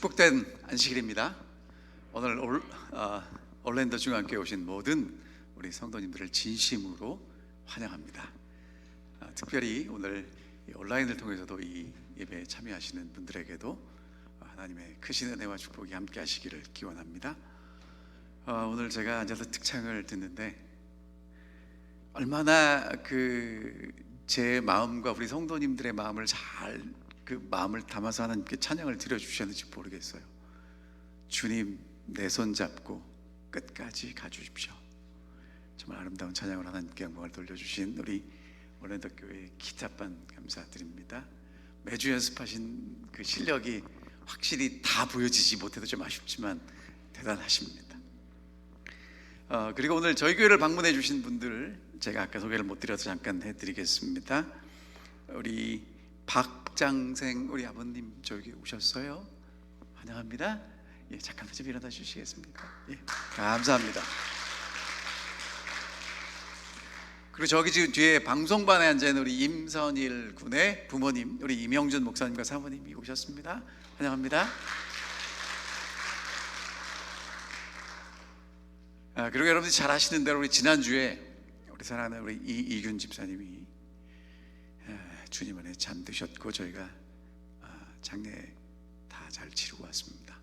축복된 안식일입니다. 오늘 올랜도 중앙교회 오신 모든 우리 성도님들을 진심으로 환영합니다. 특별히 오늘 온라인을 통해서도 이 예배에 참여하시는 분들에게도 하나님의 크신 은혜와 축복이 함께 하시기를 기원합니다. 오늘 제가 앉아서 특창을 듣는데 얼마나 제 마음과 우리 성도님들의 마음을 잘 마음을 담아서 하나님께 찬양을 드려주셨는지 모르겠어요. 주님, 내 손 잡고 끝까지 가주십시오. 정말 아름다운 찬양을 하나님께 영광을 돌려주신 우리 올랜도 교회 기타반 감사드립니다. 매주 연습하신 그 실력이 확실히 다 보여지지 못해도 좀 아쉽지만 대단하십니다. 그리고 오늘 저희 교회를 방문해 주신 분들 제가 아까 소개를 못 드려서 잠깐 해드리겠습니다. 우리 박장생 우리 아버님 저기 오셨어요. 환영합니다. 예, 잠깐만 좀 일어나 주시겠습니까? 예, 감사합니다. 그리고 저기 지금 뒤에 방송반에 앉아있는 우리 임선일 군의 부모님 우리 임영준 목사님과 사모님이 오셨습니다. 환영합니다. 그리고 여러분들이 잘 아시는 대로 우리 지난주에 우리 사랑하는 우리 이균 집사님이 주님 안에 잠드셨고 저희가 장례 다 잘 치르고 왔습니다.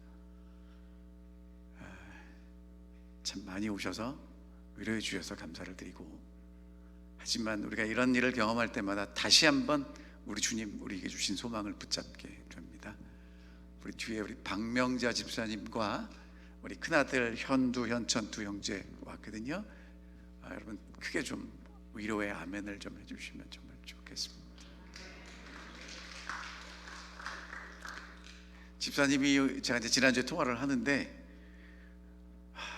참 많이 오셔서 위로해 주셔서 감사를 드리고, 하지만 우리가 이런 일을 경험할 때마다 다시 한번 우리 주님 우리에게 주신 소망을 붙잡게 됩니다. 우리 뒤에 우리 박명자 집사님과 우리 큰아들 현두, 현천 두 형제 왔거든요. 여러분 크게 좀 위로의 아멘을 좀 해주시면 정말 좋겠습니다. 집사님이 제가 이제 지난주에 통화를 하는데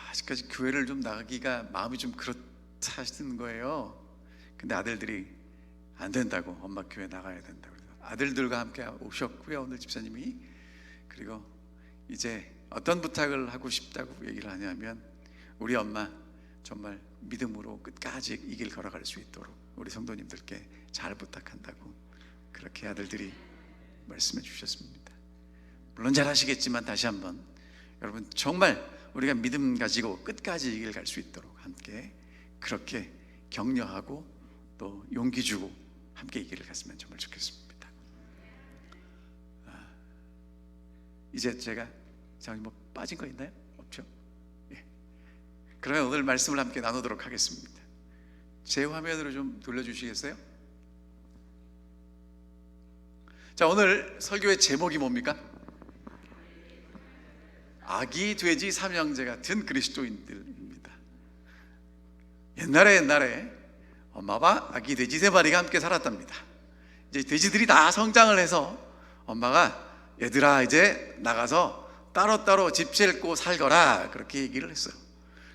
아직까지 교회를 좀 나가기가 마음이 좀 그렇다는 거예요. 근데 아들들이 안 된다고, 엄마 교회 나가야 된다고 그래서 아들들과 함께 오셨고요, 오늘 집사님이. 그리고 이제 어떤 부탁을 하고 싶다고 얘기를 하냐면 우리 엄마 정말 믿음으로 끝까지 이 길 걸어갈 수 있도록 우리 성도님들께 잘 부탁한다고 그렇게 아들들이 말씀해 주셨습니다. 물론 잘 아시겠지만 다시 한번 여러분 정말 우리가 믿음 가지고 끝까지 이 길 갈 수 있도록 함께 그렇게 격려하고 또 용기 주고 함께 이 길을 갔으면 정말 좋겠습니다. 이제 제가 뭐 빠진 거 있나요? 없죠? 예. 그러면 오늘 말씀을 함께 나누도록 하겠습니다. 제 화면으로 좀 돌려주시겠어요? 자, 오늘 설교의 제목이 뭡니까? 아기 돼지 삼형제 같은 그리스도인들입니다. 옛날에 엄마와 아기 돼지 3마리가 함께 살았답니다. 이제 돼지들이 다 성장을 해서 엄마가 얘들아 이제 나가서 따로따로 집 짓고 살거라 그렇게 얘기를 했어요.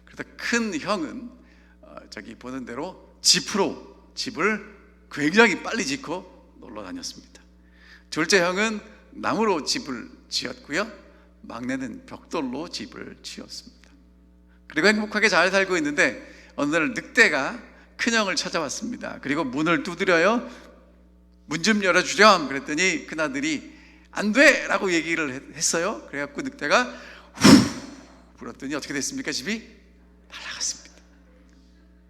그래서 큰 형은 저기 보는 대로 집으로 집을 굉장히 빨리 짓고 놀러 다녔습니다. 둘째 형은 나무로 집을 지었고요, 막내는 벽돌로 집을 지었습니다. 그리고 행복하게 잘 살고 있는데 어느 날 늑대가 큰형을 찾아왔습니다. 그리고 문을 두드려요. 문 좀 열어주렴 그랬더니 큰아들이 안 돼! 라고 얘기를 했어요. 그래갖고 늑대가 후 불었더니 어떻게 됐습니까? 집이 날아갔습니다.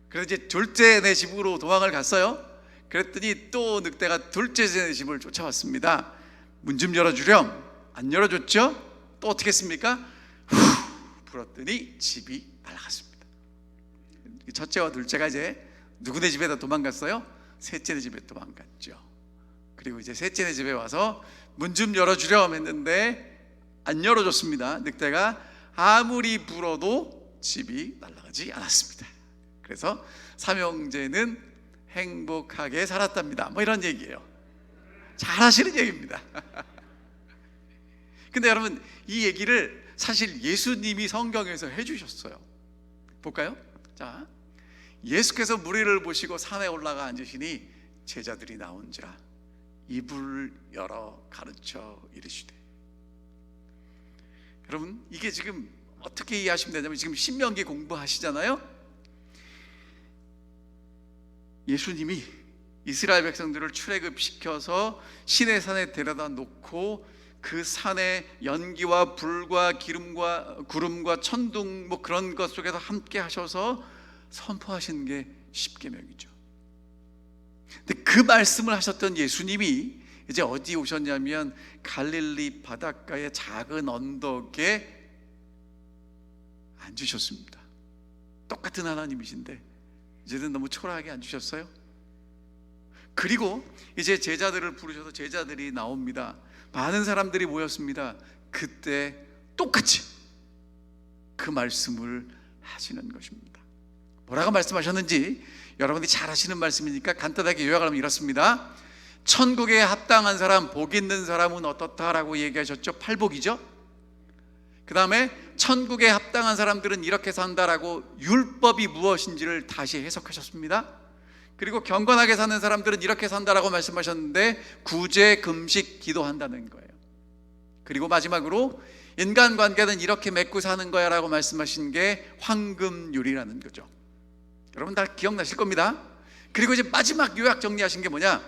그래서 이제 둘째네 집으로 도망을 갔어요. 그랬더니 또 늑대가 둘째네 집을 쫓아왔습니다. 문 좀 열어주렴. 안 열어줬죠? 또 어떻게 했습니까? 후 불었더니 집이 날아갔습니다. 첫째와 둘째가 이제 누구네 집에다 도망갔어요? 셋째네 집에 도망갔죠. 그리고 이제 셋째네 집에 와서 문 좀 열어주렴 했는데 안 열어줬습니다. 늑대가 아무리 불어도 집이 날아가지 않았습니다. 그래서 삼형제는 행복하게 살았답니다. 뭐 이런 얘기예요. 잘 하시는 얘기입니다. 근데 여러분 이 얘기를 사실 예수님이 성경에서 해주셨어요. 볼까요? 자, 예수께서 무리를 보시고 산에 올라가 앉으시니 제자들이 나온지라 입을 열어 가르쳐 이르시되. 여러분 이게 지금 어떻게 이해하시면 되냐면 지금 신명기 공부하시잖아요. 예수님이 이스라엘 백성들을 출애굽시켜서 시내산에 데려다 놓고 그 산에 연기와 불과 기름과 구름과 천둥 뭐 그런 것 속에서 함께 하셔서 선포하신 게 십계명이죠. 근데 그 말씀을 하셨던 예수님이 이제 어디 오셨냐면 갈릴리 바닷가의 작은 언덕에 앉으셨습니다. 똑같은 하나님이신데 이제는 너무 초라하게 앉으셨어요. 그리고 이제 제자들을 부르셔서 제자들이 나옵니다. 많은 사람들이 모였습니다. 그때 똑같이 그 말씀을 하시는 것입니다. 뭐라고 말씀하셨는지 여러분이 잘 아시는 말씀이니까 간단하게 요약을 하면 이렇습니다. 천국에 합당한 사람, 복 있는 사람은 어떻다라고 얘기하셨죠. 팔복이죠. 그 다음에 천국에 합당한 사람들은 이렇게 산다라고 율법이 무엇인지를 다시 해석하셨습니다. 그리고 경건하게 사는 사람들은 이렇게 산다라고 말씀하셨는데 구제, 금식, 기도한다는 거예요. 그리고 마지막으로 인간관계는 이렇게 맺고 사는 거야 라고 말씀하신 게 황금률이라는 거죠. 여러분 다 기억나실 겁니다. 그리고 이제 마지막 요약 정리하신 게 뭐냐,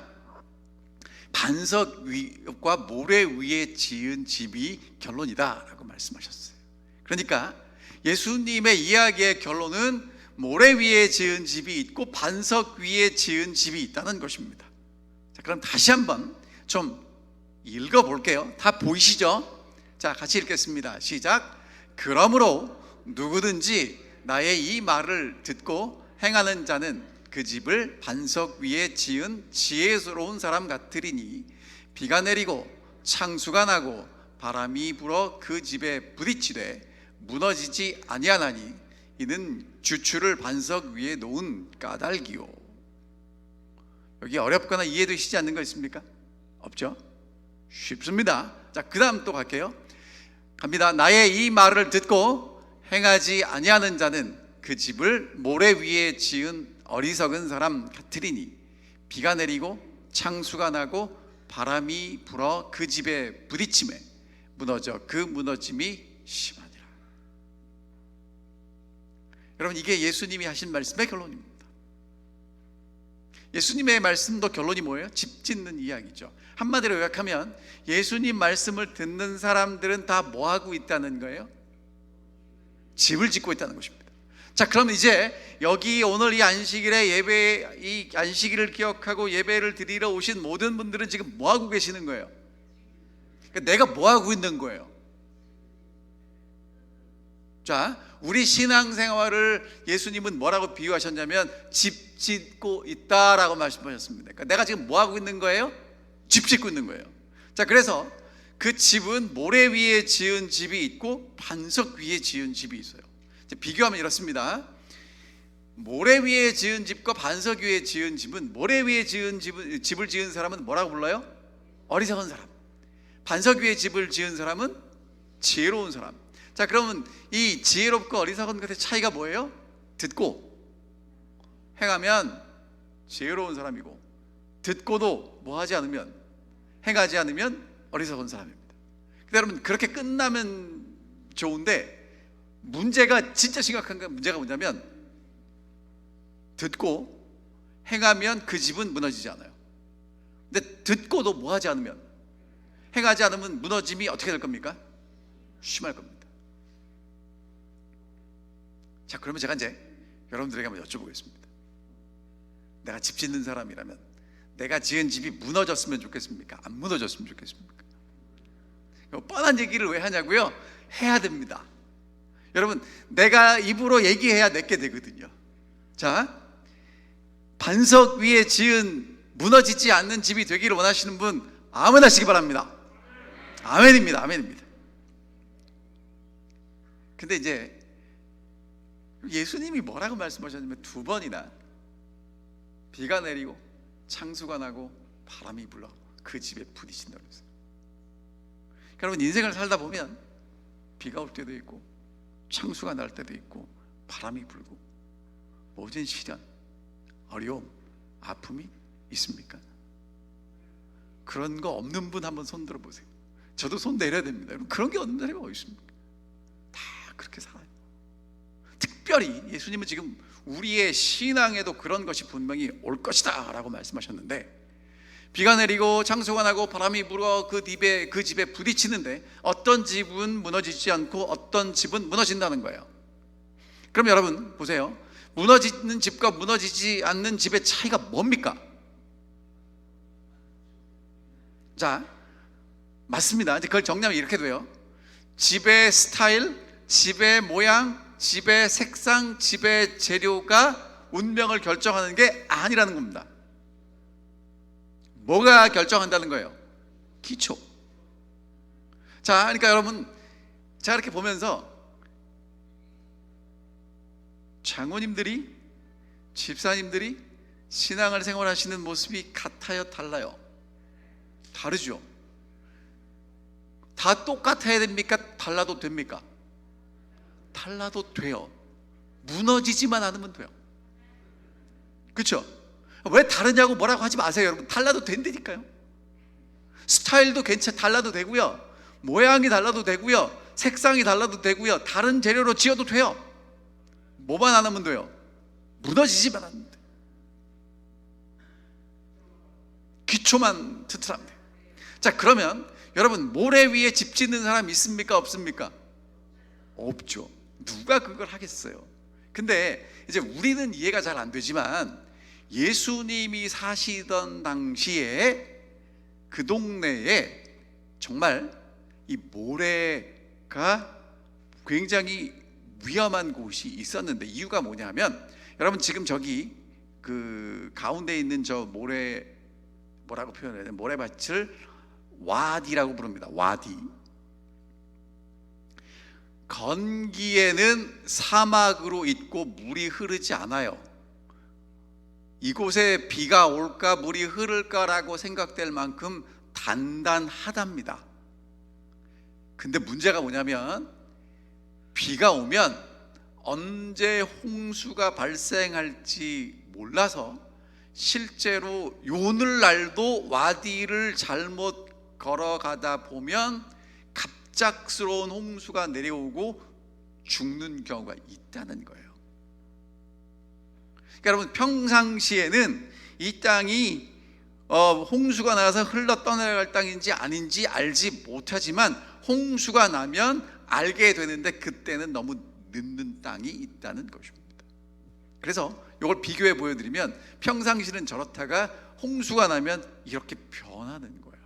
반석 위과 모래 위에 지은 집이 결론이다 라고 말씀하셨어요. 그러니까 예수님의 이야기의 결론은 모래 위에 지은 집이 있고 반석 위에 지은 집이 있다는 것입니다. 자, 그럼 다시 한번 좀 읽어볼게요. 다 보이시죠? 자, 같이 읽겠습니다. 시작. 그러므로 누구든지 나의 이 말을 듣고 행하는 자는 그 집을 반석 위에 지은 지혜스러운 사람 같으리니 비가 내리고 창수가 나고 바람이 불어 그 집에 부딪히되 무너지지 아니하나니 이는 주추를 반석 위에 놓은 까닭이요. 여기 어렵거나 이해되시지 않는 거 있습니까? 없죠? 쉽습니다. 자, 그 다음 또 갈게요. 갑니다. 나의 이 말을 듣고 행하지 아니하는 자는 그 집을 모래 위에 지은 어리석은 사람 같으리니 비가 내리고 창수가 나고 바람이 불어 그 집에 부딪힘에 무너져 그 무너짐이 심하니라. 여러분, 이게 예수님이 하신 말씀의 결론입니다. 예수님의 말씀도 결론이 뭐예요? 집 짓는 이야기죠. 한마디로 요약하면 예수님 말씀을 듣는 사람들은 다 뭐 하고 있다는 거예요? 집을 짓고 있다는 것입니다. 자, 그럼 이제 여기 오늘 이 안식일에 예배, 이 안식일을 기억하고 예배를 드리러 오신 모든 분들은 지금 뭐 하고 계시는 거예요? 그러니까 내가 뭐 하고 있는 거예요? 자, 우리 신앙생활을 예수님은 뭐라고 비유하셨냐면 집 짓고 있다라고 말씀하셨습니다. 그러니까 내가 지금 뭐 하고 있는 거예요? 집 짓고 있는 거예요. 자, 그래서 그 집은 모래 위에 지은 집이 있고 반석 위에 지은 집이 있어요. 비교하면 이렇습니다. 모래 위에 지은 집과 반석 위에 지은 집은, 모래 위에 지은 집을 지은 사람은 뭐라고 불러요? 어리석은 사람. 반석 위에 집을 지은 사람은 지혜로운 사람. 자, 그러면 이 지혜롭고 어리석은 것의 차이가 뭐예요? 듣고 행하면 지혜로운 사람이고, 듣고도 뭐 하지 않으면, 행하지 않으면 어리석은 사람입니다. 근데 여러분, 그렇게 끝나면 좋은데 문제가, 진짜 심각한 문제가 뭐냐면 듣고 행하면 그 집은 무너지지 않아요. 근데 듣고도 뭐 하지 않으면, 행하지 않으면 무너짐이 어떻게 될 겁니까? 심할 겁니다. 자, 그러면 제가 이제 여러분들에게 한번 여쭤보겠습니다. 내가 집 짓는 사람이라면 내가 지은 집이 무너졌으면 좋겠습니까? 안 무너졌으면 좋겠습니까? 뻔한 얘기를 왜 하냐고요? 해야 됩니다. 여러분, 내가 입으로 얘기해야 내게 되거든요. 자, 반석 위에 지은 무너지지 않는 집이 되기를 원하시는 분 아멘 하시기 바랍니다. 아멘입니다. 아멘입니다. 근데 이제 예수님이 뭐라고 말씀하셨냐면 두 번이나 비가 내리고 창수가 나고 바람이 불어 그 집에 부딪힌다고 했어요. 여러분, 인생을 살다 보면 비가 올 때도 있고 창수가 날 때도 있고 바람이 불고 모든 시련, 어려움, 아픔이 있습니까? 그런 거 없는 분 한번 손 들어보세요. 저도 손 내려야 됩니다. 여러분, 그런 게 없는 사람이 어디 있습니까? 다 그렇게 살아요. 특별히 예수님은 지금 우리의 신앙에도 그런 것이 분명히 올 것이다 라고 말씀하셨는데, 비가 내리고 창수가 나고 바람이 불어 그 집에 부딪히는데 어떤 집은 무너지지 않고 어떤 집은 무너진다는 거예요. 그럼 여러분 보세요. 무너지는 집과 무너지지 않는 집의 차이가 뭡니까? 자, 맞습니다. 이제 그걸 정리하면 이렇게 돼요. 집의 스타일, 집의 모양, 집의 색상, 집의 재료가 운명을 결정하는 게 아니라는 겁니다. 뭐가 결정한다는 거예요? 기초. 자, 그러니까 여러분, 제가 이렇게 보면서 장로님들이, 집사님들이 신앙을 생활하시는 모습이 같아요, 달라요? 다르죠. 다 똑같아야 됩니까? 달라도 됩니까? 달라도 돼요. 무너지지만 않으면 돼요. 그렇죠? 왜 다르냐고 뭐라고 하지 마세요. 여러분, 달라도 된다니까요. 스타일도 달라도 되고요, 모양이 달라도 되고요, 색상이 달라도 되고요, 다른 재료로 지어도 돼요. 뭐만 안 하면 돼요? 무너지지만 않으면 돼요. 기초만 튼튼하면 돼요. 자, 그러면 여러분, 모래 위에 집 짓는 사람 있습니까? 없습니까? 없죠. 누가 그걸 하겠어요? 근데 이제 우리는 이해가 잘 안 되지만 예수님이 사시던 당시에 그 동네에 정말 이 모래가 굉장히 위험한 곳이 있었는데, 이유가 뭐냐면, 여러분 지금 저기 그 가운데 있는 저 모래, 뭐라고 표현해야 되나, 모래밭을 와디라고 부릅니다. 와디. 건기에는 사막으로 있고 물이 흐르지 않아요. 이곳에 비가 올까 물이 흐를까라고 생각될 만큼 단단하답니다. 근데 문제가 뭐냐면, 비가 오면 언제 홍수가 발생할지 몰라서 실제로 오늘날도 와디를 잘못 걸어가다 보면 갑작스러운 홍수가 내려오고 죽는 경우가 있다는 거예요. 그러니까 여러분, 평상시에는 이 땅이 홍수가 나서 흘러 떠내려갈 땅인지 아닌지 알지 못하지만 홍수가 나면 알게 되는데, 그때는 너무 늦는 땅이 있다는 것입니다. 그래서 이걸 비교해 보여드리면, 평상시는 저렇다가 홍수가 나면 이렇게 변하는 거예요.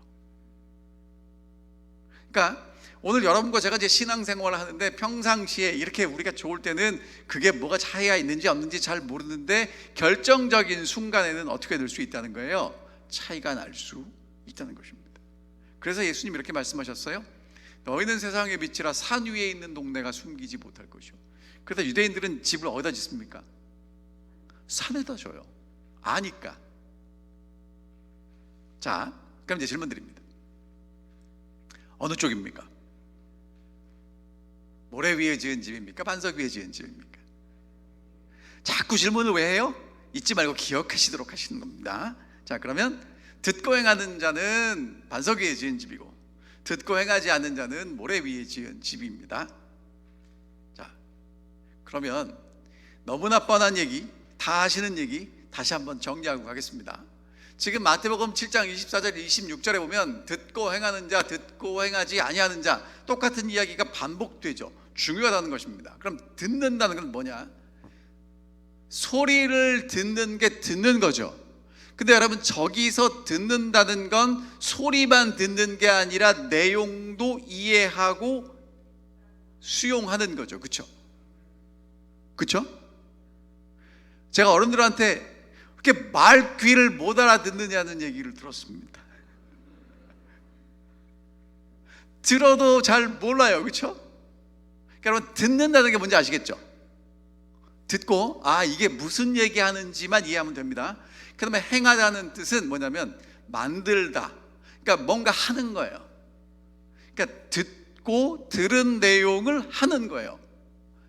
그러니까 오늘 여러분과 제가 이제 신앙생활을 하는데, 평상시에 이렇게 우리가 좋을 때는 그게 뭐가 차이가 있는지 없는지 잘 모르는데, 결정적인 순간에는 어떻게 될 수 있다는 거예요? 차이가 날 수 있다는 것입니다. 그래서 예수님 이렇게 말씀하셨어요. 너희는 세상의 빛이라 산 위에 있는 동네가 숨기지 못할 것이요. 그래서 유대인들은 집을 어디다 짓습니까? 산에다 져요. 아니까. 자, 그럼 이제 질문 드립니다. 어느 쪽입니까? 모래 위에 지은 집입니까? 반석 위에 지은 집입니까? 자꾸 질문을 왜 해요? 잊지 말고 기억하시도록 하시는 겁니다. 자, 그러면 듣고 행하는 자는 반석 위에 지은 집이고, 듣고 행하지 않는 자는 모래 위에 지은 집입니다. 자, 그러면 너무나 뻔한 얘기, 다 하시는 얘기 다시 한번 정리하고 가겠습니다. 지금 마태복음 7장 24절 26절에 보면 듣고 행하는 자, 듣고 행하지 아니하는 자, 똑같은 이야기가 반복되죠. 중요하다는 것입니다. 그럼 듣는다는 건 뭐냐? 소리를 듣는 게 듣는 거죠. 근데 여러분, 저기서 듣는다는 건 소리만 듣는 게 아니라 내용도 이해하고 수용하는 거죠. 그렇죠? 그렇죠? 제가 어른들한테 그렇게 말 귀를 못 알아듣느냐는 얘기를 들었습니다. 들어도 잘 몰라요. 그렇죠? 여러분, 듣는다는 게 뭔지 아시겠죠? 듣고 이게 무슨 얘기하는지만 이해하면 됩니다. 그 다음에 행하다는 뜻은 뭐냐면 만들다, 그러니까 뭔가 하는 거예요. 그러니까 듣고 들은 내용을 하는 거예요.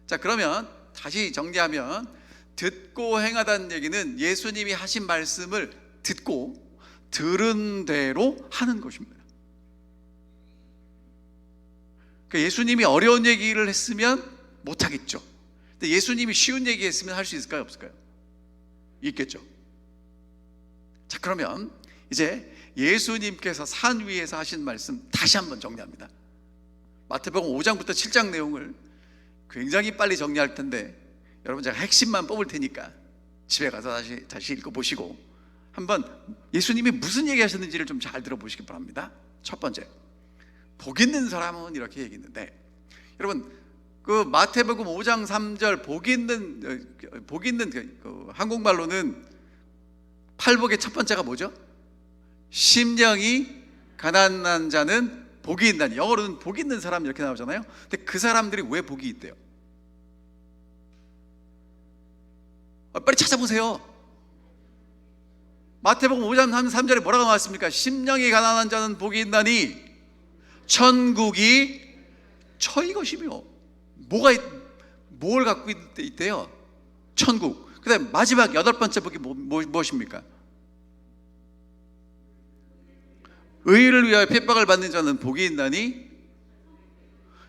자, 그러면 다시 정리하면, 듣고 행하다는 얘기는 예수님이 하신 말씀을 듣고 들은 대로 하는 것입니다. 그러니까 예수님이 어려운 얘기를 했으면 못하겠죠. 근데 예수님이 쉬운 얘기 했으면 할 수 있을까요? 없을까요? 있겠죠. 자, 그러면 이제 예수님께서 산 위에서 하신 말씀 다시 한번 정리합니다. 마태복음 5장부터 7장 내용을 굉장히 빨리 정리할 텐데 여러분 제가 핵심만 뽑을 테니까 집에 가서 다시 읽어보시고 한번 예수님이 무슨 얘기하셨는지를 좀 잘 들어보시기 바랍니다. 첫 번째, 복 있는 사람은 이렇게 얘기했는데, 여러분 그 마태복음 5장 3절 복 있는 그 한국말로는 팔복의 첫 번째가 뭐죠? 심령이 가난한 자는 복이 있다니. 영어로는 복 있는 사람 이렇게 나오잖아요. 근데 그 사람들이 왜 복이 있대요? 빨리 찾아보세요. 마태복음 5장 3절에 뭐라고 나왔습니까? 심령이 가난한 자는 복이 있나니 천국이 저희 것이며. 뭘 갖고 있대요? 천국. 그 다음에 마지막 여덟 번째 복이 무엇입니까? 의를 위하여 핍박을 받는 자는 복이 있나니.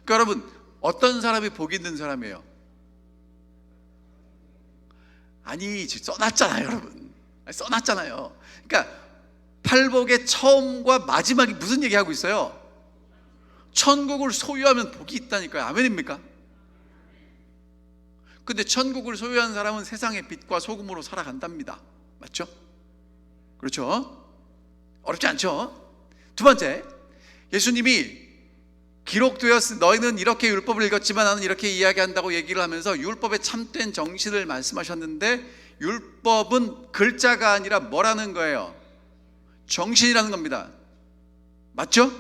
그러니까 여러분 어떤 사람이 복이 있는 사람이에요? 아니 써놨잖아요 여러분. 써놨잖아요. 그러니까 팔복의 처음과 마지막이 무슨 얘기하고 있어요? 천국을 소유하면 복이 있다니까요. 아멘입니까? 근데 천국을 소유한 사람은 세상의 빛과 소금으로 살아간답니다. 맞죠? 그렇죠? 어렵지 않죠? 두 번째, 예수님이 기록되었으니 너희는 이렇게 율법을 읽었지만 나는 이렇게 이야기한다고 얘기를 하면서 율법의 참된 정신을 말씀하셨는데, 율법은 글자가 아니라 뭐라는 거예요? 정신이라는 겁니다. 맞죠?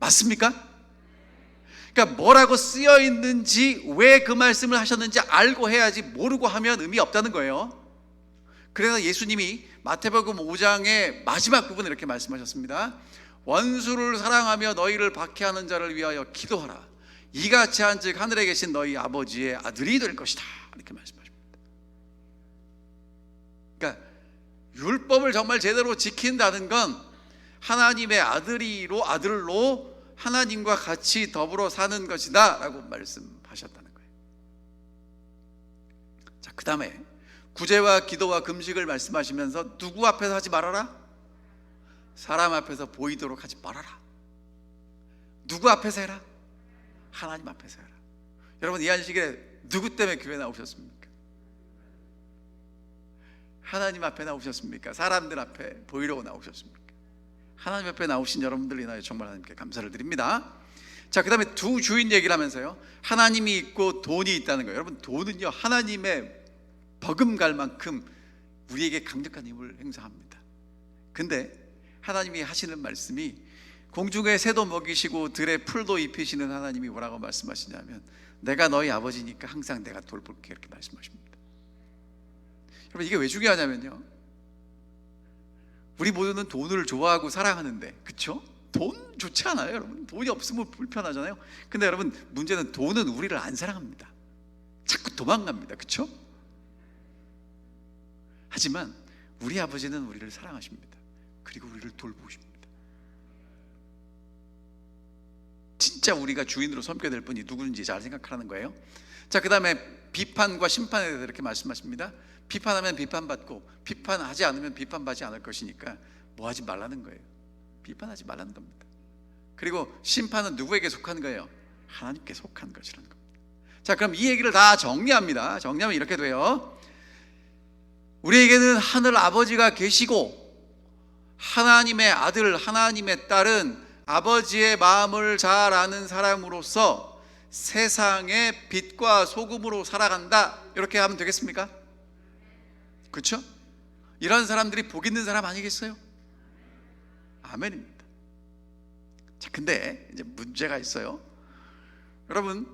맞습니까? 그러니까 뭐라고 쓰여 있는지, 왜 그 말씀을 하셨는지 알고 해야지, 모르고 하면 의미 없다는 거예요. 그래서 예수님이 마태복음 5장의 마지막 부분에 이렇게 말씀하셨습니다. 원수를 사랑하며 너희를 박해하는 자를 위하여 기도하라. 이같이 한즉 하늘에 계신 너희 아버지의 아들이 될 것이다. 이렇게 말씀하십니다. 그러니까 율법을 정말 제대로 지킨다는 건 하나님의 아들로 하나님과 같이 더불어 사는 것이다 라고 말씀하셨다는 거예요. 자, 그 다음에 구제와 기도와 금식을 말씀하시면서 누구 앞에서 하지 말아라? 사람 앞에서 보이도록 하지 말아라. 누구 앞에서 해라? 하나님 앞에서 해라. 여러분 이 안식일에 누구 때문에 교회 나오셨습니까? 하나님 앞에 나오셨습니까? 사람들 앞에 보이려고 나오셨습니까? 하나님 앞에 나오신 여러분들 인하여 정말 하나님께 감사를 드립니다. 자, 그 다음에 두 주인 얘기를 하면서요, 하나님이 있고 돈이 있다는 거예요. 여러분 돈은요 하나님의 버금갈 만큼 우리에게 강력한 힘을 행사합니다. 근데 하나님이 하시는 말씀이, 공중의 새도 먹이시고 들의 풀도 입히시는 하나님이 뭐라고 말씀하시냐면, 내가 너희 아버지니까 항상 내가 돌볼게, 이렇게 말씀하십니다. 여러분 이게 왜 중요하냐면요, 우리 모두는 돈을 좋아하고 사랑하는데, 그쵸? 돈 좋지 않아요 여러분? 돈이 없으면 불편하잖아요. 근데 여러분 문제는 돈은 우리를 안 사랑합니다. 자꾸 도망갑니다. 그쵸? 하지만 우리 아버지는 우리를 사랑하십니다. 그리고 우리를 돌보십니다. 진짜 우리가 주인으로 섬겨야 될 분이 누구인지 잘 생각하라는 거예요. 자, 그 다음에 비판과 심판에 대해서 이렇게 말씀하십니다. 비판하면 비판받고, 비판하지 않으면 비판받지 않을 것이니까 뭐 하지 말라는 거예요. 비판하지 말라는 겁니다. 그리고 심판은 누구에게 속한 거예요? 하나님께 속한 것이라는 겁니다. 자, 그럼 이 얘기를 다 정리합니다. 정리하면 이렇게 돼요. 우리에게는 하늘 아버지가 계시고, 하나님의 아들, 하나님의 딸은 아버지의 마음을 잘 아는 사람으로서 세상의 빛과 소금으로 살아간다, 이렇게 하면 되겠습니까? 그렇죠? 이런 사람들이 복 있는 사람 아니겠어요? 아멘입니다. 자, 근데 이제 문제가 있어요. 여러분,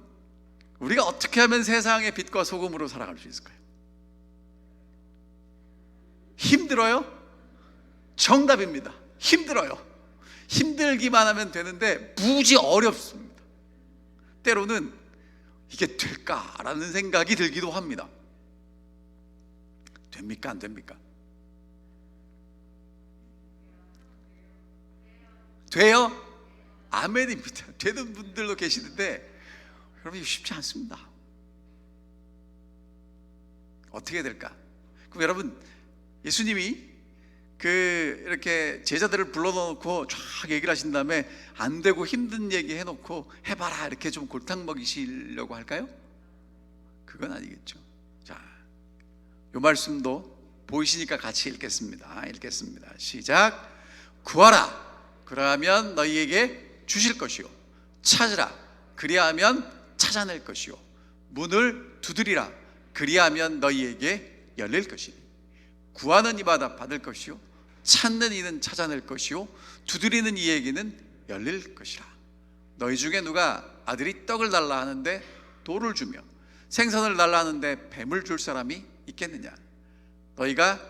우리가 어떻게 하면 세상의 빛과 소금으로 살아갈 수 있을까요? 힘들어요? 정답입니다. 힘들어요. 힘들기만 하면 되는데 무지 어렵습니다. 때로는 이게 될까라는 생각이 들기도 합니다. 됩니까? 안 됩니까? 돼요? 아멘입니다. 되는 분들도 계시는데 여러분 이거 쉽지 않습니다. 어떻게 될까? 그럼 여러분, 예수님이 이렇게 제자들을 불러놓고 쫙 얘기를 하신 다음에 안 되고 힘든 얘기 해놓고 해봐라 이렇게 좀 골탕 먹이시려고 할까요? 그건 아니겠죠. 자, 요 말씀도 보이시니까 같이 읽겠습니다. 시작. 구하라, 그러하면 너희에게 주실 것이요, 찾으라, 그리하면 찾아낼 것이요, 문을 두드리라, 그리하면 너희에게 열릴 것이니 구하는 이마다 받을 것이요, 찾는 이는 찾아낼 것이요, 두드리는 이에게는 열릴 것이라. 너희 중에 누가 아들이 떡을 달라 하는데 돌을 주며 생선을 달라 하는데 뱀을 줄 사람이 있겠느냐? 너희가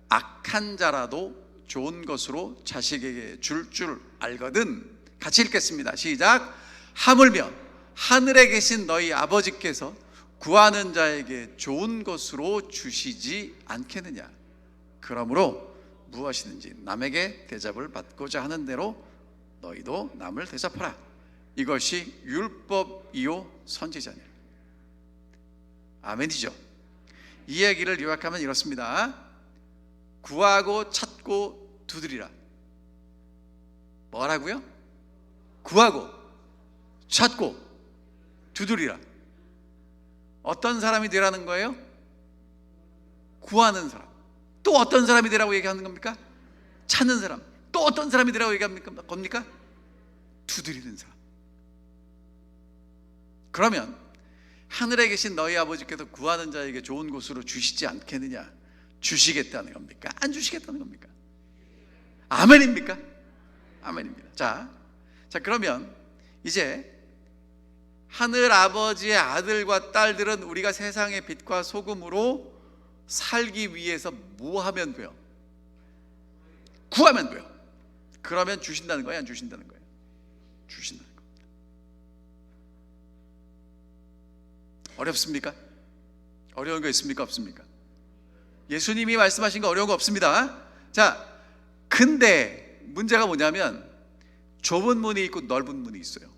악한 자라도 좋은 것으로 자식에게 줄 알거든. 같이 읽겠습니다. 시작. 하물며 하늘에 계신 너희 아버지께서 구하는 자에게 좋은 것으로 주시지 않겠느냐? 그러므로 무엇이든지 남에게 대접을 받고자 하는 대로 너희도 남을 대접하라. 이것이 율법이요 선지자니라. 아멘이죠. 이 얘기를 요약하면 이렇습니다. 구하고 찾고 두드리라. 뭐라고요? 구하고 찾고 두드리라. 어떤 사람이 되라는 거예요? 구하는 사람. 또 어떤 사람이 되라고 얘기하는 겁니까? 찾는 사람. 또 어떤 사람이 되라고 얘기합니까? 겁니까? 두드리는 사람. 그러면 하늘에 계신 너희 아버지께서 구하는 자에게 좋은 곳으로 주시지 않겠느냐? 주시겠다는 겁니까? 안 주시겠다는 겁니까? 아멘입니까? 아멘입니다. 자, 그러면 이제 하늘 아버지의 아들과 딸들은 우리가 세상의 빛과 소금으로 살기 위해서 뭐 하면 돼요? 구하면 돼요. 그러면 주신다는 거예요? 안 주신다는 거예요? 주신다는 겁니다. 어렵습니까? 어려운 거 있습니까? 없습니까? 예수님이 말씀하신 거 어려운 거 없습니다. 자, 근데 문제가 뭐냐면 좁은 문이 있고 넓은 문이 있어요.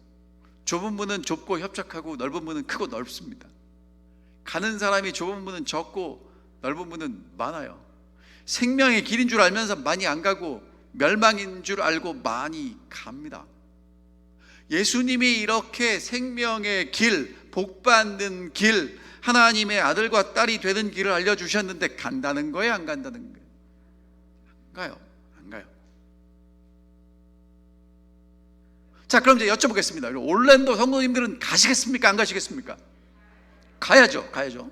좁은 문은 좁고 협착하고 넓은 문은 크고 넓습니다. 가는 사람이 좁은 문은 적고 넓은 문은 많아요. 생명의 길인 줄 알면서 많이 안 가고 멸망인 줄 알고 많이 갑니다. 예수님이 이렇게 생명의 길, 복받는 길, 하나님의 아들과 딸이 되는 길을 알려주셨는데 간다는 거예요? 안 간다는 거예요? 안 가요. 안 가요. 자, 그럼 이제 여쭤보겠습니다. 올랜도 성도님들은 가시겠습니까? 안 가시겠습니까? 가야죠.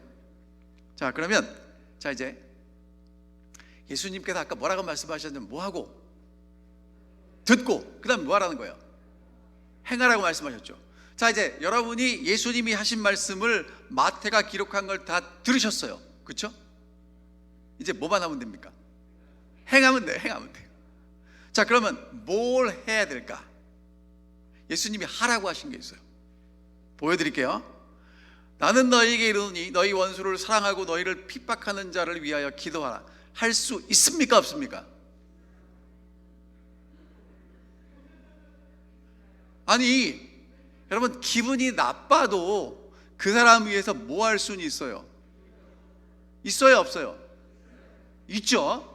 자, 그러면 이제 예수님께서 아까 뭐라고 말씀하셨냐면 뭐하고? 듣고 그 다음 뭐 하라는 거예요? 행하라고 말씀하셨죠. 자, 이제 여러분이 예수님이 하신 말씀을 마태가 기록한 걸 다 들으셨어요. 그렇죠? 이제 뭐만 하면 됩니까? 행하면 돼요. 자, 그러면 뭘 해야 될까? 예수님이 하라고 하신 게 있어요. 보여드릴게요. 나는 너희에게 이르노니 너희 원수를 사랑하고 너희를 핍박하는 자를 위하여 기도하라. 할 수 있습니까? 없습니까? 아니, 여러분, 기분이 나빠도 그 사람 위해서 뭐 할 수는 있어요? 있어요? 없어요? 있죠.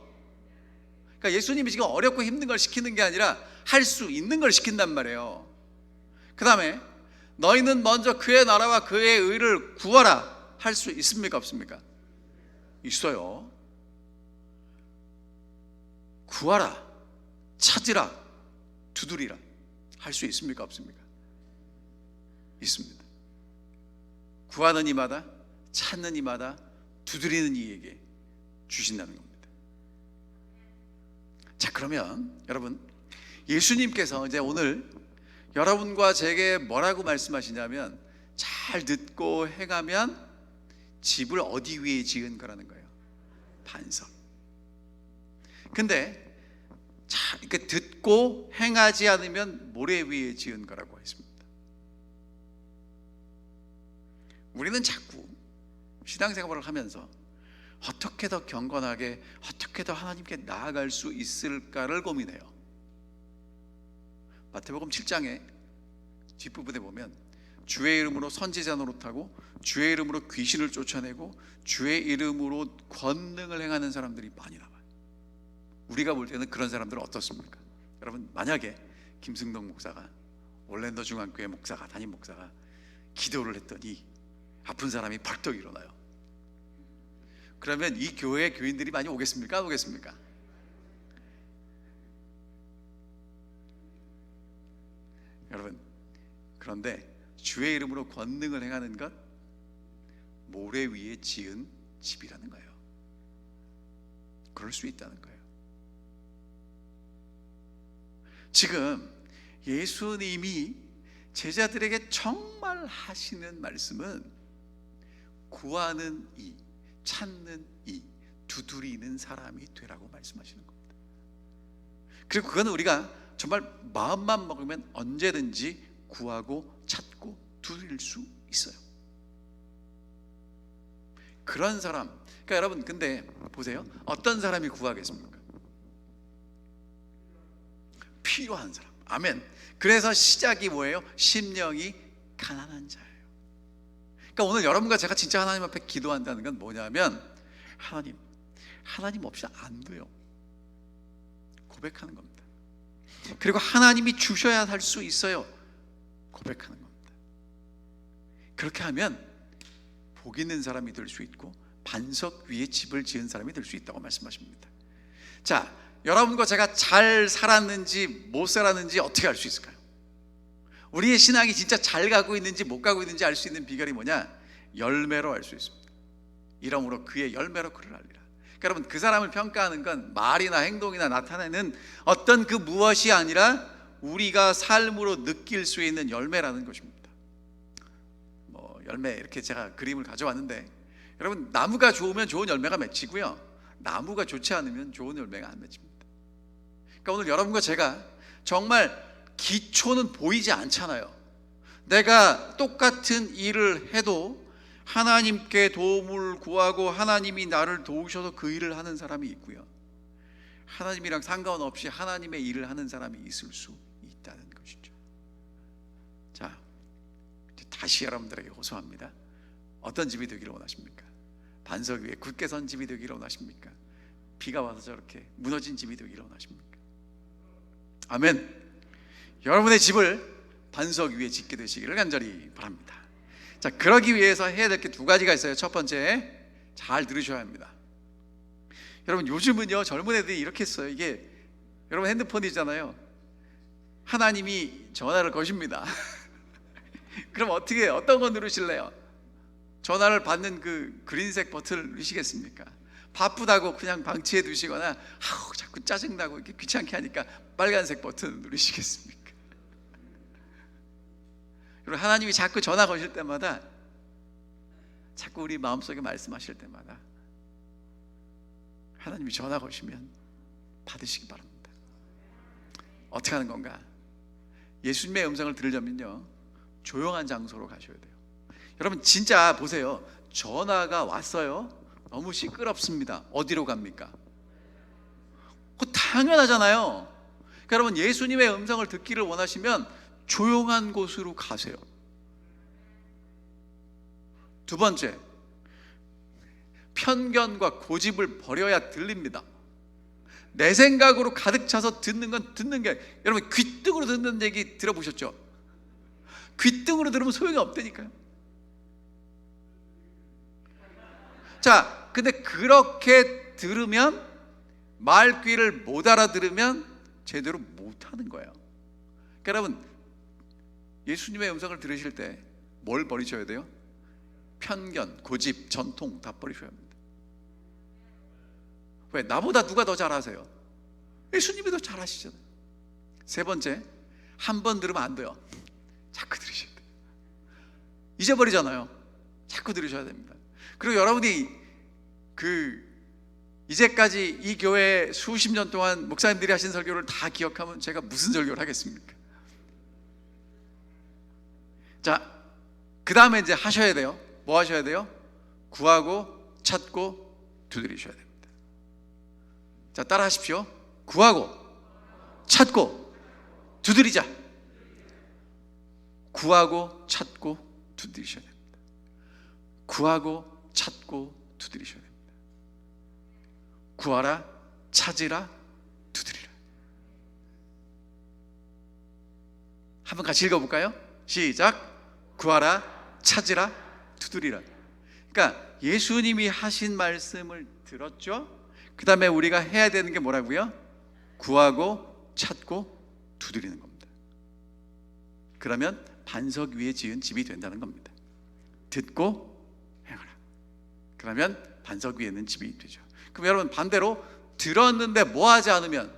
그러니까 예수님이 지금 어렵고 힘든 걸 시키는 게 아니라 할 수 있는 걸 시킨단 말이에요. 그 다음에 너희는 먼저 그의 나라와 그의 의를 구하라. 할 수 있습니까? 없습니까? 있어요. 구하라, 찾으라, 두드리라. 할 수 있습니까? 없습니까? 있습니다. 구하는 이마다, 찾는 이마다, 두드리는 이에게 주신다는 겁니다. 자, 그러면 여러분, 예수님께서 이제 오늘 여러분과 제게 뭐라고 말씀하시냐면 잘 듣고 행하면 집을 어디 위에 지은 거라는 거예요? 반석. 근데 자, 이렇게 듣고 행하지 않으면 모래 위에 지은 거라고 했습니다. 우리는 자꾸 신앙생활을 하면서 어떻게 더 경건하게, 어떻게 더 하나님께 나아갈 수 있을까를 고민해요. 마태복음 7장에 뒷부분에 보면 주의 이름으로 선지자 노릇하고 주의 이름으로 귀신을 쫓아내고 주의 이름으로 권능을 행하는 사람들이 많이 나와요. 우리가 볼 때는 그런 사람들은 어떻습니까? 여러분, 만약에 김승동 목사가, 올랜도 중앙교회 목사가, 담임 목사가 기도를 했더니 아픈 사람이 벌떡 일어나요. 그러면 이 교회 교인들이 많이 오겠습니까? 안 오겠습니까? 여러분, 그런데 주의 이름으로 권능을 행하는 것, 모래 위에 지은 집이라는 거예요. 그럴 수 있다는 거예요. 지금 예수님이 제자들에게 정말 하시는 말씀은 구하는 이, 찾는 이, 두드리는 사람이 되라고 말씀하시는 겁니다. 그리고 그건 우리가 정말 마음만 먹으면 언제든지 구하고 찾고 두드릴 수 있어요. 그런 사람, 그러니까 여러분, 근데 보세요. 어떤 사람이 구하겠습니까? 필요한 사람. 아멘. 그래서 시작이 뭐예요? 심령이 가난한 자예요. 그러니까 오늘 여러분과 제가 진짜 하나님 앞에 기도한다는 건 뭐냐면, 하나님 없이 안 돼요. 고백하는 겁니다. 그리고 하나님이 주셔야 할 수 있어요. 고백하는 겁니다. 그렇게 하면 복 있는 사람이 될 수 있고 반석 위에 집을 지은 사람이 될 수 있다고 말씀하십니다. 자, 여러분과 제가 잘 살았는지 못 살았는지 어떻게 알 수 있을까요? 우리의 신앙이 진짜 잘 가고 있는지 못 가고 있는지 알 수 있는 비결이 뭐냐? 열매로 알 수 있습니다. 이러므로 그의 열매로 그를 알리라. 그러니까 여러분, 그 사람을 평가하는 건 말이나 행동이나 나타내는 어떤 그 무엇이 아니라 우리가 삶으로 느낄 수 있는 열매라는 것입니다. 뭐 열매, 이렇게 제가 그림을 가져왔는데, 여러분, 나무가 좋으면 좋은 열매가 맺히고요, 나무가 좋지 않으면 좋은 열매가 안 맺힙니다. 그러니까 오늘 여러분과 제가 정말 기초는 보이지 않잖아요. 내가 똑같은 일을 해도 하나님께 도움을 구하고 하나님이 나를 도우셔서 그 일을 하는 사람이 있고요, 하나님이랑 상관없이 하나님의 일을 하는 사람이 있을 수 있다는 것이죠. 자, 다시 여러분들에게 호소합니다. 어떤 집이 되기를 원하십니까? 반석 위에 굳게 선 집이 되기를 원하십니까? 비가 와서 저렇게 무너진 집이 되기를 원하십니까? 아멘. 여러분의 집을 반석 위에 짓게 되시기를 간절히 바랍니다. 자, 그러기 위해서 해야 될 게 두 가지가 있어요. 첫 번째, 잘 들으셔야 합니다. 여러분, 요즘은요, 젊은 애들이 이렇게 했어요. 이게 여러분 핸드폰이잖아요. 하나님이 전화를 거십니다. 그럼 어떤 거 누르실래요? 전화를 받는 그 그린색 버튼을 누르시겠습니까? 바쁘다고 그냥 방치해 두시거나 자꾸 짜증나고 이렇게 귀찮게 하니까 빨간색 버튼을 누르시겠습니까? 그리고 하나님이 자꾸 전화 거실 때마다, 자꾸 우리 마음속에 말씀하실 때마다 하나님이 전화 거시면 받으시기 바랍니다. 어떻게 하는 건가? 예수님의 음성을 들으려면요, 조용한 장소로 가셔야 돼요. 여러분, 진짜 보세요. 전화가 왔어요. 너무 시끄럽습니다. 어디로 갑니까? 그거 당연하잖아요. 그러니까 여러분, 예수님의 음성을 듣기를 원하시면 조용한 곳으로 가세요. 두 번째, 편견과 고집을 버려야 들립니다. 내 생각으로 가득 차서 듣는 건 듣는 게, 여러분, 귓등으로 듣는 얘기 들어보셨죠? 귓등으로 들으면 소용이 없다니까요. 자, 근데 그렇게 들으면, 말귀를 못 알아들으면 제대로 못 하는 거예요. 그러니까 여러분, 예수님의 음성을 들으실 때 뭘 버리셔야 돼요? 편견, 고집, 전통 다 버리셔야 합니다. 왜? 나보다 누가 더 잘하세요? 예수님이 더 잘하시잖아요. 세 번째, 한 번 들으면 안 돼요. 자꾸 들으셔야 돼요. 잊어버리잖아요. 자꾸 들으셔야 됩니다. 그리고 여러분이 이제까지 이 교회 수십 년 동안 목사님들이 하신 설교를 다 기억하면 제가 무슨 설교를 하겠습니까? 자, 그 다음에 이제 하셔야 돼요. 뭐 하셔야 돼요? 구하고 찾고 두드리셔야 됩니다. 자, 따라 하십시오. 구하고 찾고 두드리자. 구하고 찾고 두드리셔야 됩니다. 구하고 찾고 두드리셔야 됩니다. 구하라, 찾으라, 한번 같이 읽어볼까요? 시작. 구하라, 찾으라, 두드리라. 그러니까 예수님이 하신 말씀을 들었죠? 그 다음에 우리가 해야 되는 게 뭐라고요? 구하고 찾고 두드리는 겁니다. 그러면 반석 위에 지은 집이 된다는 겁니다. 듣고 행하라. 그러면 반석 위에 있는 집이 되죠. 그럼 여러분, 반대로 들었는데 뭐 하지 않으면,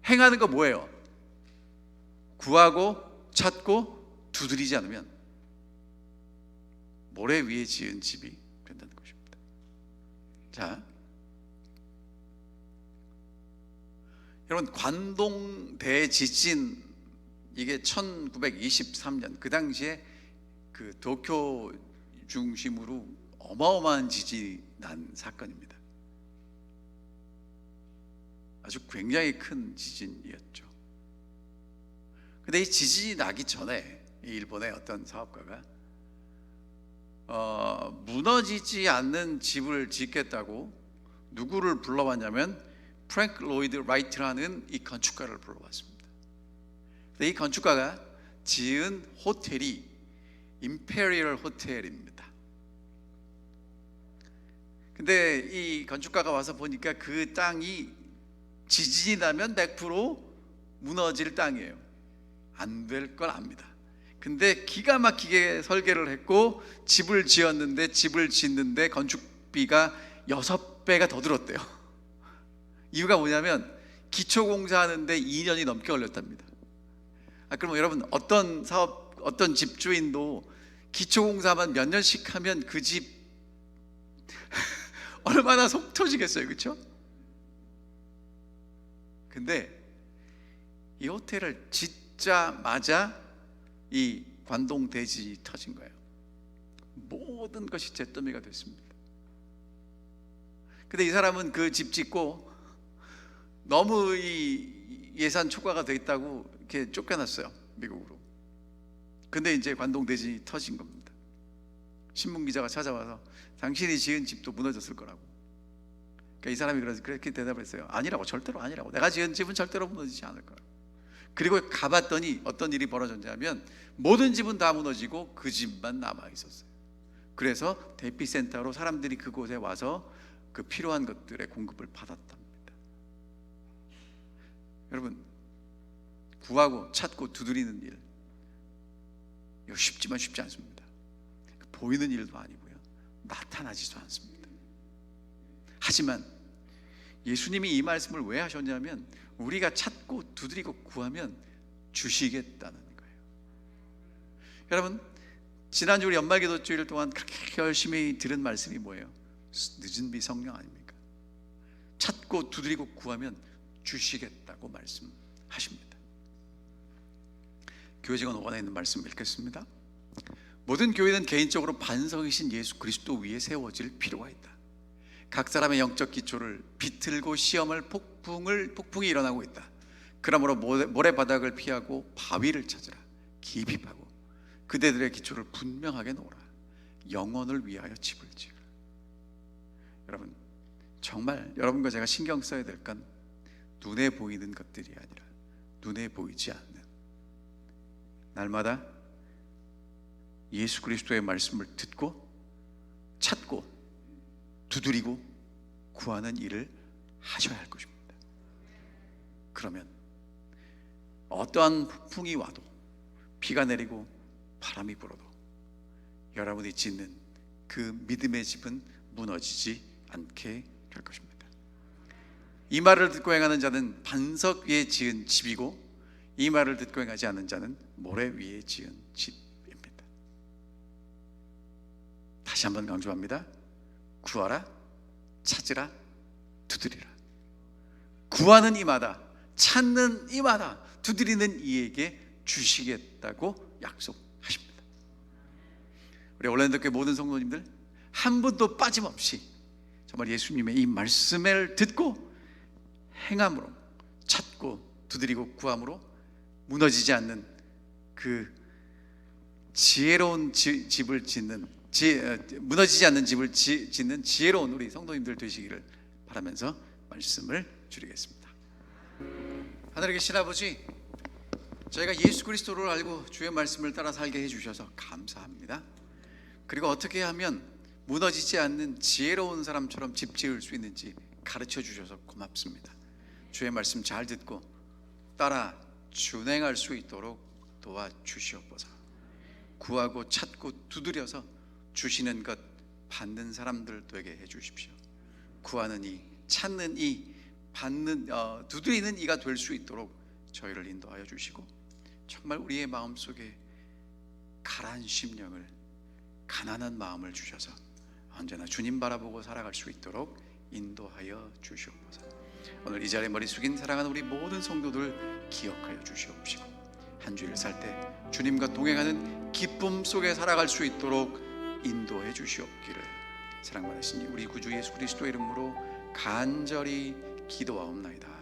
행하는 거 뭐예요? 구하고 찾고 두드리지 않으면 모래 위에 지은 집이 된다는 것입니다. 자, 여러분, 관동 대지진, 이게 1923년 그 당시에 그 도쿄 중심으로 어마어마한 지진이 난 사건입니다. 아주 굉장히 큰 지진이었죠. 근데 이 지진이 나기 전에 이 일본의 어떤 사업가가 무너지지 않는 집을 짓겠다고 누구를 불러왔냐면 프랭크 로이드 라이트라는 이 건축가를 불러왔습니다. 근데 이 건축가가 지은 호텔이 임페리얼 호텔입니다. 근데 이 건축가가 와서 보니까 그 땅이 지진이 나면 100% 무너질 땅이에요. 안 될 걸 압니다. 근데 기가 막히게 설계를 했고 집을 지었는데, 집을 짓는데 건축비가 6배가 더 들었대요. 이유가 뭐냐면 기초공사 하는데 2년이 넘게 걸렸답니다. 그럼 여러분, 어떤 사업, 어떤 집주인도 기초공사만 몇 년씩 하면 그 집 얼마나 속 터지겠어요, 그렇죠? 근데 이 호텔을 짓자마자 이 관동 대지진이 터진 거예요. 모든 것이 잿더미가 됐습니다. 근데 이 사람은 그 집 짓고 너무 이 예산 초과가 돼 있다고 이렇게 쫓겨났어요, 미국으로. 근데 이제 관동 대지진이 터진 겁니다. 신문 기자가 찾아와서 당신이 지은 집도 무너졌을 거라고. 그러니까 이 사람이 그렇게 대답을 했어요. 아니라고, 절대로 아니라고. 내가 지은 집은 절대로 무너지지 않을 거라고. 그리고 가봤더니 어떤 일이 벌어졌냐면 모든 집은 다 무너지고 그 집만 남아 있었어요. 그래서 대피센터로 사람들이 그곳에 와서 그 필요한 것들의 공급을 받았답니다. 여러분, 구하고 찾고 두드리는 일, 이거 쉽지만 쉽지 않습니다. 보이는 일도 아니고요, 나타나지도 않습니다. 하지만 예수님이 이 말씀을 왜 하셨냐면 우리가 찾고 두드리고 구하면 주시겠다는 거예요. 여러분, 지난주 우리 연말기도 주일 동안 그렇게 열심히 들은 말씀이 뭐예요? 늦은 비 성령 아닙니까? 찾고 두드리고 구하면 주시겠다고 말씀하십니다. 교회 직원 5권에 있는 말씀 읽겠습니다. 모든 교회는 개인적으로 반석이신 예수 그리스도 위에 세워질 필요가 있다. 각 사람의 영적 기초를 비틀고 시험을 폭풍이 일어나고 있다. 그러므로 모래바닥을 피하고 바위를 찾으라. 깊이 파고 그대들의 기초를 분명하게 놓으라. 영혼을 위하여 집을 지으라. 여러분, 정말 여러분과 제가 신경 써야 될 건 눈에 보이는 것들이 아니라 눈에 보이지 않는, 날마다 예수 그리스도의 말씀을 듣고 찾고 두드리고 구하는 일을 하셔야 할 것입니다. 그러면 어떠한 폭풍이 와도, 비가 내리고 바람이 불어도 여러분이 짓는 그 믿음의 집은 무너지지 않게 될 것입니다. 이 말을 듣고 행하는 자는 반석 위에 지은 집이고, 이 말을 듣고 행하지 않는 자는 모래 위에 지은 집입니다. 다시 한번 강조합니다. 구하라, 찾으라, 두드리라. 구하는 이마다, 찾는 이마다, 두드리는 이에게 주시겠다고 약속하십니다. 우리 올랜도교회 모든 성도님들 한 분도 빠짐없이 정말 예수님의 이 말씀을 듣고 행함으로, 찾고 두드리고 구함으로 무너지지 않는 그 지혜로운 집을 짓는, 무너지지 않는 집을 짓는 지혜로운 우리 성도님들 되시기를 바라면서 말씀을 드리겠습니다. 하늘에 계신 아버지, 저희가 예수 그리스도를 알고 주의 말씀을 따라 살게 해주셔서 감사합니다. 그리고 어떻게 하면 무너지지 않는 지혜로운 사람처럼 집 지을 수 있는지 가르쳐 주셔서 고맙습니다. 주의 말씀 잘 듣고 따라 준행할 수 있도록 도와주시옵소서. 구하고 찾고 두드려서 주시는 것 받는 사람들 되게 해주십시오. 구하는 이, 찾는 이, 두드리는 이가 될 수 있도록 저희를 인도하여 주시고, 정말 우리의 마음속에 가라앉은 심령을, 가난한 마음을 주셔서 언제나 주님 바라보고 살아갈 수 있도록 인도하여 주시옵소서. 오늘 이 자리에 머리 숙인 사랑하는 우리 모든 성도들 기억하여 주시옵시고, 한 주일 살 때 주님과 동행하는 기쁨 속에 살아갈 수 있도록 인도해 주시옵기를 사랑받으신 우리 구주 예수 그리스도의 이름으로 간절히 기도하옵나이다.